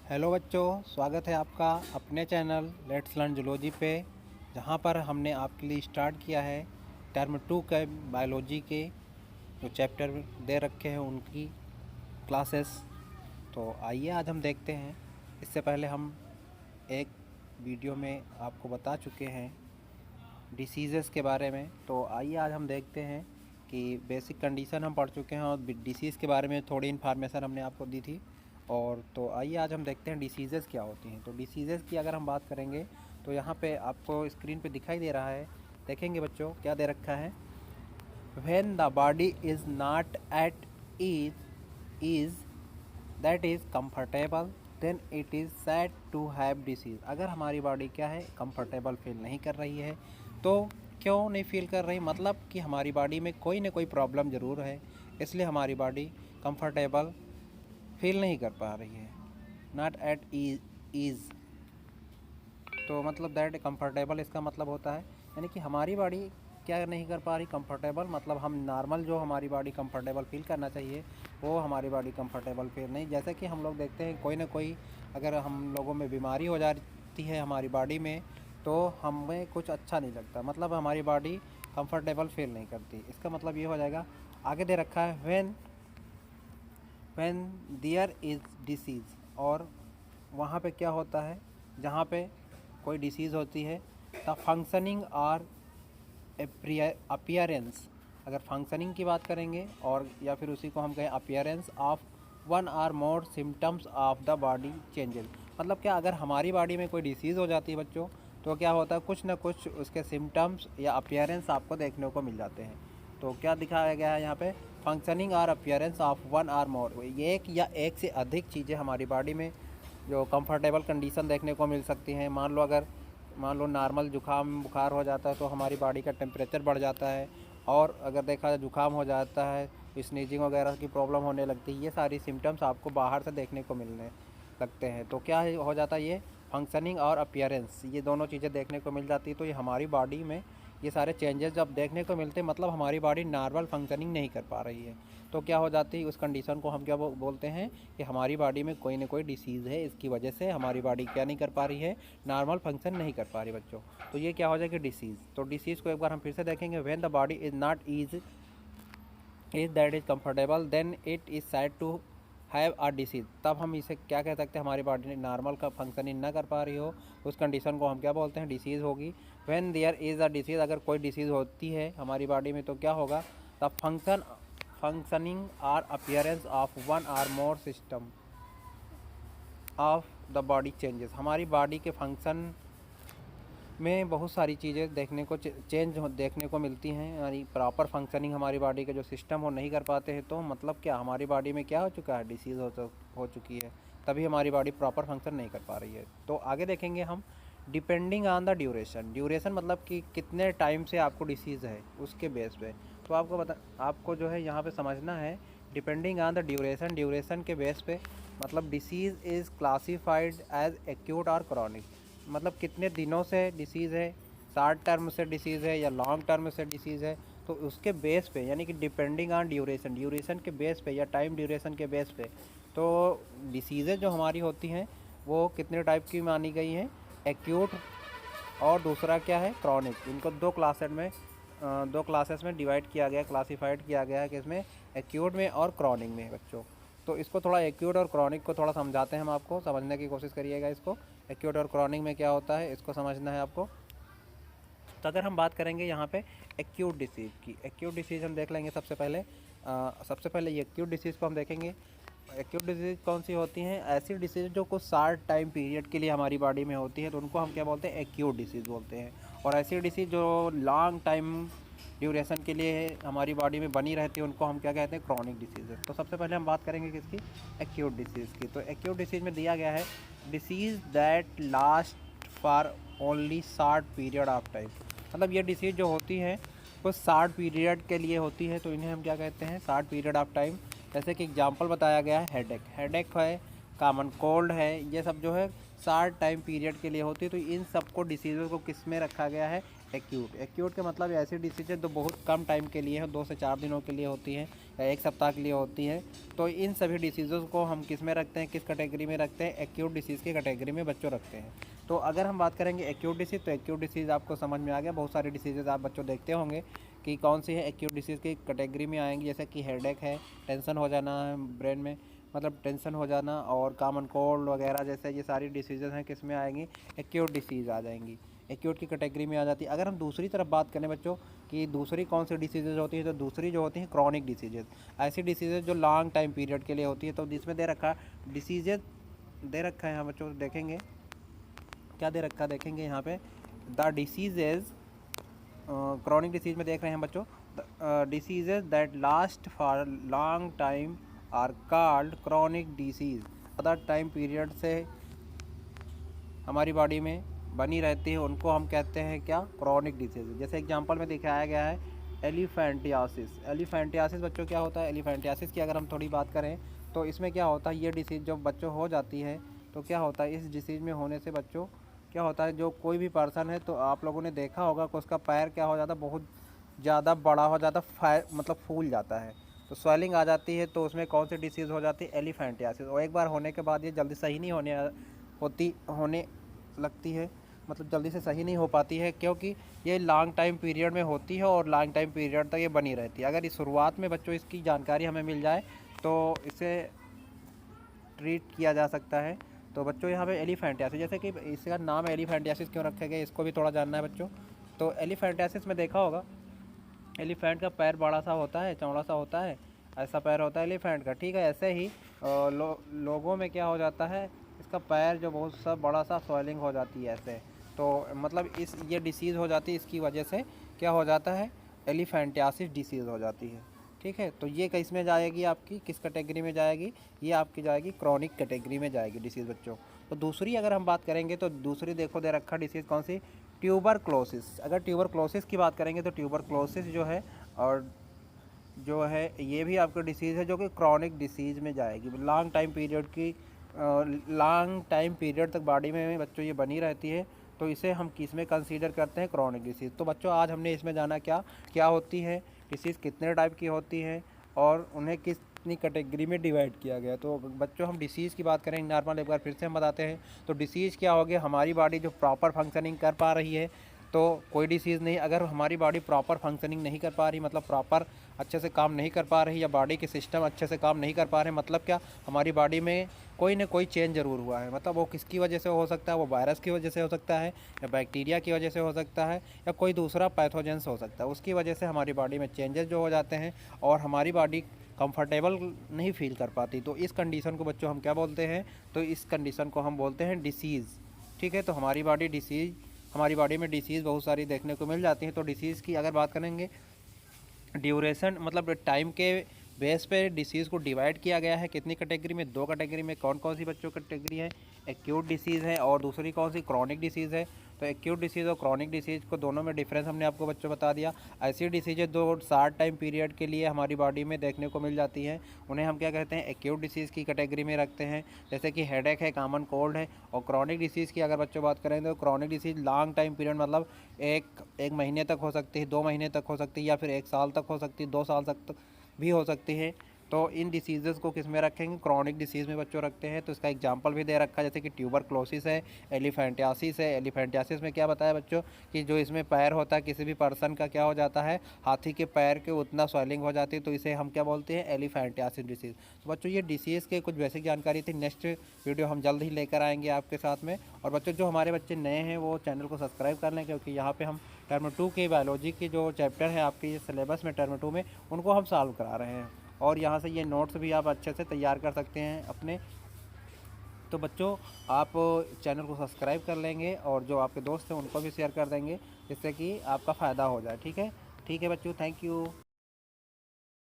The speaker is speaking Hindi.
हेलो बच्चों, स्वागत है आपका अपने चैनल लेट्स लर्न जूलॉजी पे, जहाँ पर हमने आपके लिए स्टार्ट किया है टर्म 2 के बायोलॉजी के जो चैप्टर दे रखे हैं उनकी क्लासेस। तो आइए आज हम देखते हैं। इससे पहले हम एक वीडियो में आपको बता चुके हैं डिसीज़ेस के बारे में। तो आइए आज हम देखते हैं कि बेसिक कंडीशन हम पढ़ चुके हैं और डिसीज़ के बारे में थोड़ी इन्फॉर्मेशन हमने आपको दी थी। और तो आइए आज हम देखते हैं डिसीज़ेस क्या होती हैं। तो डिसीज़ेस की अगर हम बात करेंगे तो यहाँ पे आपको स्क्रीन पे दिखाई दे रहा है, देखेंगे बच्चों क्या दे रखा है। When the body is not at is that is comfortable then it is said to have disease. अगर हमारी बॉडी क्या है, कंफर्टेबल फील नहीं कर रही है। तो क्यों नहीं फील कर रही, मतलब कि हमारी बॉडी में कोई ना कोई प्रॉब्लम ज़रूर है, इसलिए हमारी बॉडी कंफर्टेबल फील नहीं कर पा रही है। नॉट एट ईज़ तो मतलब दैट कंफर्टेबल इसका मतलब होता है, यानी कि हमारी बॉडी क्या नहीं कर पा रही, कंफर्टेबल। मतलब हम नॉर्मल जो हमारी बॉडी कंफर्टेबल फील करना चाहिए वो हमारी बॉडी कंफर्टेबल फील नहीं। जैसे कि हम लोग देखते हैं कोई ना कोई अगर हम लोगों में बीमारी हो जाती है हमारी बॉडी में तो हमें कुछ अच्छा नहीं लगता, मतलब हमारी बॉडी कंफर्टेबल फील नहीं करती। इसका मतलब ये हो जाएगा, आगे दे रखा है व्हेन देयर इज़ डिसीज़। और वहाँ पे क्या होता है, जहाँ पे कोई डिसीज़ होती है, द फंक्शनिंग और अपीयरेंस। अगर फंक्शनिंग की बात करेंगे और या फिर उसी को हम कहें appearance of one or more symptoms of the body changes. मतलब क्या, अगर हमारी बॉडी में कोई डिसीज़ हो जाती है बच्चों तो क्या होता है, कुछ ना कुछ उसके सिम्टम्स या अपीयरेंस आपको देखने को मिल जाते हैं। तो क्या दिखाया गया है यहाँ पे, फंक्शनिंग और appearance of one or more, एक या एक से अधिक चीज़ें हमारी बॉडी में जो कंफर्टेबल कंडीशन देखने को मिल सकती हैं। मान लो नॉर्मल जुकाम बुखार हो जाता है तो हमारी बॉडी का टेम्परेचर बढ़ जाता है, और अगर देखा जाए जुकाम हो जाता है तो स्नीजिंग वगैरह की प्रॉब्लम होने लगती है। ये सारी सिम्टम्स आपको बाहर से देखने को मिलने लगते हैं। तो क्या हो जाता है, ये फंक्शनिंग और अपीयरेंस, ये दोनों चीज़ें देखने को मिल जाती है। तो ये हमारी बॉडी में ये सारे चेंजेस जब देखने को मिलते हैं, मतलब हमारी बॉडी नॉर्मल फंक्शनिंग नहीं कर पा रही है। तो क्या हो जाती है, उस कंडीशन को हम क्या बोलते हैं कि हमारी बॉडी में कोई ना कोई डिसीज़ है, इसकी वजह से हमारी बॉडी क्या नहीं कर पा रही है, नॉर्मल फंक्शन नहीं कर पा रही बच्चों। तो ये क्या हो जाएगी, डिसीज़। तो डिसीज़ को एक बार हम फिर से देखेंगे, when the body is not is that is comfortable then it is said to have a disease. तब हम इसे क्या कह सकते हैं, हमारी बॉडी नॉर्मल का फंक्शनिंग ना कर पा रही हो, उस कंडीशन को हम क्या बोलते हैं, डिसीज़ होगी। When there is a disease, अगर कोई डिसीज़ होती है हमारी बॉडी में तो क्या होगा, द फंक्शनिंग और appearance of one or more system of the body changes. हमारी बॉडी के फंक्शन में बहुत सारी चीज़ें देखने को देखने को मिलती हैं, यानी प्रॉपर फंक्शनिंग हमारी बॉडी के जो सिस्टम वो नहीं कर पाते हैं। तो मतलब क्या, हमारी बॉडी में क्या हो चुका है, डिसीज़ हो चुकी है, तभी हमारी बॉडी प्रॉपर फंक्शन नहीं कर पा रही है। तो आगे देखेंगे हम, डिपेंडिंग ऑन द ड्यूरेशन मतलब कि कितने टाइम से आपको डिसीज़ है उसके बेस पे। तो आपको जो है यहाँ पे समझना है, डिपेंडिंग ऑन द ड्यूरेशन के बेस पे, मतलब disease is classified as acute और क्रॉनिक। मतलब कितने दिनों से डिसीज़ है, शॉर्ट टर्म से डिसीज़ है या लॉन्ग टर्म से डिसीज़ है, तो उसके बेस पे, यानी कि डिपेंडिंग ऑन ड्यूरेशन के बेस पे या टाइम ड्यूरेशन के बेस पे, तो डिसीज़ें जो हमारी होती हैं वो कितने टाइप की मानी गई हैं, एक्यूट और दूसरा क्या है, क्रॉनिक। इनको दो क्लासेस में डिवाइड किया गया, क्लासीफाइड किया गया है कि इसमें एक्यूट में और क्रॉनिक में बच्चों। तो इसको थोड़ा एक्यूट और क्रॉनिक को थोड़ा समझाते हैं हम आपको, समझने की कोशिश करिएगा इसको। एक्यूट और क्रॉनिक में क्या होता है इसको समझना है आपको। तो अगर हम बात करेंगे यहाँ पे एक्यूट डिसीज़ की, एक्यूट डिसीज़ हम देख लेंगे सबसे पहले ये एक्यूट डिसीज़ को हम देखेंगे। एक्यूट डिसीज़ कौन सी होती हैं, ऐसी डिसीज़ जो कुछ शॉर्ट टाइम पीरियड के लिए हमारी बॉडी में होती है तो उनको हम क्या बोलते हैं, एक्यूट डिसीज़ बोलते हैं। और ऐसी डिसीज़ जो लॉन्ग टाइम ड्यूरेशन के लिए हमारी बॉडी में बनी रहती है उनको हम क्या कहते हैं, क्रॉनिक डिसीज़। तो सबसे पहले हम बात करेंगे किसकी, एक्यूट डिसीज़ की। तो एक्यूट डिसीज़ में दिया गया है, disease that last for only short period of time. मतलब ये डिसीज़ जो होती है वो शॉर्ट पीरियड के लिए होती है, तो इन्हें हम क्या कहते हैं, शॉर्ट पीरियड ऑफ टाइम। जैसे कि एग्जांपल बताया गया है, हेडेक है, कॉमन कोल्ड है, ये सब जो है शॉर्ट टाइम पीरियड के लिए होती है। तो इन सबको डिसीज़ों को किस में रखा गया है, एक्यूट के मतलब ऐसी डिसीज है जो बहुत कम टाइम के लिए है, 2 से 4 दिनों के लिए होती है या 1 सप्ताह के लिए होती है। तो इन सभी डिसीज़ों को हम किस में रखते हैं, किस कैटेगरी में रखते हैं, एक्यूट डिसीज़ की कैटेगरी में बच्चों रखते हैं। तो अगर हम बात करेंगे एक्यूट डिसीज़, तो एक्यूट डिसीज़ आपको समझ में आ गया। बहुत सारी डिसीज़ेज़ आप बच्चों देखते होंगे कि कौन सी है एक्यूट डिसीज़ की कैटेगरी में आएंगी, जैसे कि हेडेक है, टेंशन हो जाना है ब्रेन में, मतलब टेंशन हो जाना, और कॉमन कोल्ड वगैरह जैसे ये सारी डिसीज़ेज़ हैं किस में आएंगी, एक्यूट डिसीज़ आ जाएंगी, एक्यूट की कैटेगरी में आ जाती है। अगर हम दूसरी तरफ बात करें बच्चों कि दूसरी कौन सी डिसीज़ेज़ होती है, तो दूसरी जो होती हैं क्रॉनिक डिसीज़ेज़, ऐसी डिसीज़ेज़ जो लॉन्ग टाइम पीरियड के लिए होती है। तो जिसमें दे रखा डिसीज़ेज़ दे रखा है यहाँ बच्चों, देखेंगे क्या दे रखा, देखेंगे यहाँ पे द डिसीज़ेज़, क्रॉनिक डिसीज़ में देख रहे हैं बच्चों, diseases that last for long time are called chronic disease. ज़्यादा टाइम पीरियड से हमारी बॉडी में बनी रहती है उनको हम कहते हैं क्या, क्रॉनिक डिसीज़। जैसे एग्जांपल में दिखाया गया है एलिफेंटियासिस। एलिफेंटियासिस बच्चों क्या होता है, एलिफेंटियासिस की अगर हम थोड़ी बात करें तो इसमें क्या होता है, ये डिसीज़ जब बच्चों हो जाती है तो क्या होता है, इस डिसीज़ में होने से बच्चों क्या होता है, जो कोई भी पर्सन है तो आप लोगों ने देखा होगा कि उसका पैर क्या हो जाता है, बहुत ज़्यादा बड़ा हो जाता, मतलब फूल जाता है, तो स्वेलिंग आ जाती है। तो उसमें कौन सी डिसीज़ हो जाती है, एलिफेंटियासिस। और एक बार होने के बाद ये जल्दी सही नहीं होने लगती है, मतलब जल्दी से सही नहीं हो पाती है, क्योंकि ये लॉन्ग टाइम पीरियड में होती है और लॉन्ग टाइम पीरियड तक ये बनी रहती है। अगर इस शुरुआत में बच्चों इसकी जानकारी हमें मिल जाए तो इसे ट्रीट किया जा सकता है। तो बच्चों यहाँ पे एलिफेंटियासिस, जैसे कि इसका नाम एलिफेंटियासिस क्यों रखा गया, इसको भी थोड़ा जानना है बच्चों। तो एलिफेंटियासिस में देखा होगा एलिफेंट का पैर बड़ा सा होता है, चौड़ा सा होता है, ऐसा पैर होता है एलिफेंट का, ठीक है। ऐसे ही लोगों में क्या हो जाता है, इसका पैर जो बहुत सा बड़ा सा स्वेलिंग हो जाती है ऐसे। तो मतलब ये डिसीज़ हो जाती है, इसकी वजह से क्या हो जाता है, एलिफेंटियासिस डिसीज़ हो जाती है, ठीक है। तो ये किस में जाएगी, आपकी किस कैटेगरी में जाएगी, ये आपकी जाएगी क्रॉनिक कैटेगरी में जाएगी डिसीज़ बच्चों। तो दूसरी अगर हम बात करेंगे तो दूसरी देखो दे रखा डिसीज़ कौन सी, ट्यूबरक्लोसिस। अगर ट्यूबरक्लोसिस की बात करेंगे तो ट्यूबरक्लोसिस जो है और जो है ये भी आपका डिसीज़ है जो कि क्रॉनिक डिसीज़ में जाएगी। लॉन्ग टाइम पीरियड की लॉन्ग टाइम पीरियड तक बॉडी में बच्चों ये बनी रहती है, तो इसे हम किस में कंसीडर करते हैं, क्रॉनिक डिसीज़। तो बच्चों आज हमने इसमें जाना क्या क्या होती है डिसीज़, कितने टाइप की होती है और उन्हें कितनी कैटेगरी में डिवाइड किया गया। तो बच्चों हम डिसीज़ की बात करेंगे नॉर्मल, एक बार फिर से हम बताते हैं। तो डिसीज़ क्या हो गया, हमारी बॉडी जो प्रॉपर फंक्शनिंग कर पा रही है तो कोई डिसीज़ नहीं। अगर हमारी बॉडी प्रॉपर फंक्शनिंग नहीं कर पा रही, मतलब प्रॉपर अच्छे से काम नहीं कर पा रही, या बॉडी के सिस्टम अच्छे से काम नहीं कर पा रहे, मतलब क्या, हमारी बॉडी में कोई ना कोई चेंज ज़रूर हुआ है। मतलब वो किसकी वजह से हो सकता है, वो वायरस की वजह से हो सकता है, या बैक्टीरिया की वजह से हो सकता है, या कोई दूसरा पैथोजेंस हो सकता है। उसकी वजह से हमारी बॉडी में चेंजेस जो हो जाते हैं और हमारी बॉडी कंफर्टेबल नहीं फील कर पाती। तो इस कंडीशन को बच्चों हम क्या बोलते हैं, तो इस कंडीशन को हम बोलते हैं डिसीज़, ठीक है। तो हमारी बॉडी में डिसीज़ बहुत सारी देखने को मिल जाती हैं। तो डिसीज़ की अगर बात करेंगे, ड्यूरेशन मतलब टाइम के बेस पे डिसीज़ को डिवाइड किया गया है कितनी कैटेगरी में, 2 कैटेगरी में। कौन कौन सी बच्चों कैटेगरी है, एक्यूट डिसीज़ है और दूसरी कौन सी, क्रॉनिक डिसीज़ है। तो एक्यूट डिसीज़ और क्रॉनिक डिसीज़ को दोनों में डिफरेंस हमने आपको बच्चों बता दिया। ऐसी डिसीज़ें जो शॉर्ट टाइम पीरियड के लिए हमारी बॉडी में देखने को मिल जाती हैं उन्हें हम क्या कहते हैं, एक्यूट डिसीज़ की कैटेगरी में रखते हैं, जैसे कि हेडेक है, कॉमन कोल्ड है। और क्रॉनिक डिसीज़ की अगर बच्चों बात करें तो chronic disease long time period, मतलब एक महीने तक हो सकती है, 2 महीने तक हो सकती है, या फिर 1 साल तक हो सकती है, 2 साल तक भी हो सकती है। तो इन डिसीज़ेज़ को किस में रखेंगे, क्रॉनिक डिसीज़ में बच्चों रखते हैं। तो इसका एग्जांपल भी दे रखा है, जैसे कि ट्यूबरक्लोसिस है, एलिफेंटियासिस है। एलिफेंटियासिस में क्या बताया बच्चों कि जो इसमें पैर होता है किसी भी पर्सन का, क्या हो जाता है, हाथी के पैर के उतना स्वेलिंग हो जाती है, तो इसे हम क्या बोलते हैं, एलिफेंटियासिस डिसीज़। तो बच्चों ये डिसीज़ के कुछ बेसिक जानकारी थी। नेक्स्ट वीडियो हम जल्द ही लेकर आएंगे आपके साथ में। और बच्चों जो हमारे बच्चे नए हैं वो चैनल को सब्सक्राइब कर लें, क्योंकि यहाँ पर हम टर्म 2 के बायोलॉजी के जो चैप्टर है आपके सिलेबस में टर्म 2 में, उनको हम सॉल्व करा रहे हैं। और यहाँ से ये नोट्स भी आप अच्छे से तैयार कर सकते हैं अपने। तो बच्चों आप चैनल को सब्सक्राइब कर लेंगे और जो आपके दोस्त हैं उनको भी शेयर कर देंगे, जिससे कि आपका फ़ायदा हो जाए, ठीक है। ठीक है बच्चों, थैंक यू।